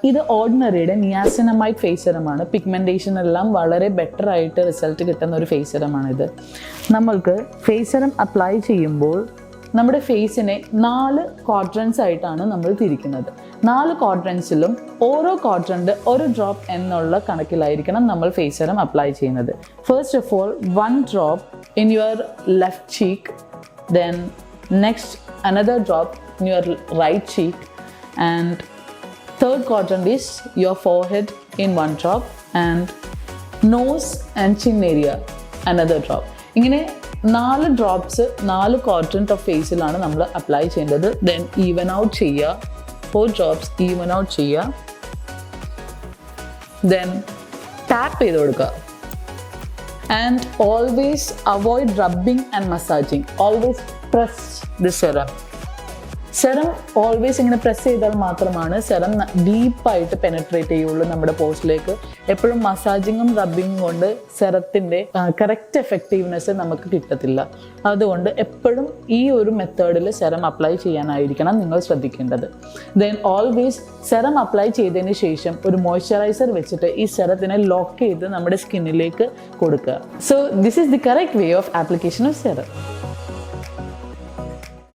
ഇത് ഓർഡിനറിയുടെ niacinamide face സെറമാണ്. Pigmentation എല്ലാം വളരെ ബെറ്റർ ആയിട്ട് റിസൾട്ട് കിട്ടുന്ന ഒരു ഫേസ് സെറമാണിത്. നമ്മൾക്ക് ഫേസ് സെറം അപ്ലൈ ചെയ്യുമ്പോൾ നമ്മുടെ ഫേസിനെ 4 ക്വാഡ്രൻസ് ആയിട്ടാണ് നമ്മൾ തിരിക്കുന്നത്. 4 ക്വാഡ്രൻസിലും ഓരോ ക്വാഡ്രൻറ്റ് ഒരു ഡ്രോപ്പ് എന്നുള്ള കണക്കിലായിരിക്കണം നമ്മൾ ഫേസ് സെറം അപ്ലൈ ചെയ്യുന്നത്. First of all 1 drop in your left cheek, then next another drop in your right cheek, and third quadrant is your forehead in 1 drop, and nose and chin area another drop. ഇങ്ങനെ 4 drops 4 quadrant of ഫേസിലാണ് നമ്മൾ apply ചെയ്യേണ്ടത്. Then even out ചെയ്യുക, 4 drops even out ചെയ്യുക, then tap ചെയ്ത് കൊടുക്കുക. And always avoid rubbing and massaging. Always press the serum. Serum always ഇങ്ങനെ press ചെയ്താൽ മാത്രമാണ് സെറം ഡീപ്പായിട്ട് പെനട്രേറ്റ് ചെയ്യുള്ളൂ നമ്മുടെ പോസ്റ്റിലേക്ക്. എപ്പോഴും മസാജിങ്ങും റബ്ബിങ്ങും കൊണ്ട് സെറത്തിൻ്റെ കറക്റ്റ് എഫക്റ്റീവ്നെസ് നമുക്ക് കിട്ടത്തില്ല. അതുകൊണ്ട് എപ്പോഴും ഈ ഒരു മെത്തേഡിൽ സെറം അപ്ലൈ ചെയ്യാനായിരിക്കണം നിങ്ങൾ ശ്രദ്ധിക്കേണ്ടത്. ദെൻ ഓൾവേസ് സെറം അപ്ലൈ ചെയ്തതിന് ശേഷം ഒരു മോയ്സ്ചറൈസർ വെച്ചിട്ട് ഈ സെറത്തിനെ ലോക്ക് ചെയ്ത് നമ്മുടെ സ്കിന്നിലേക്ക് കൊടുക്കുക. So this is the correct way of application of serum.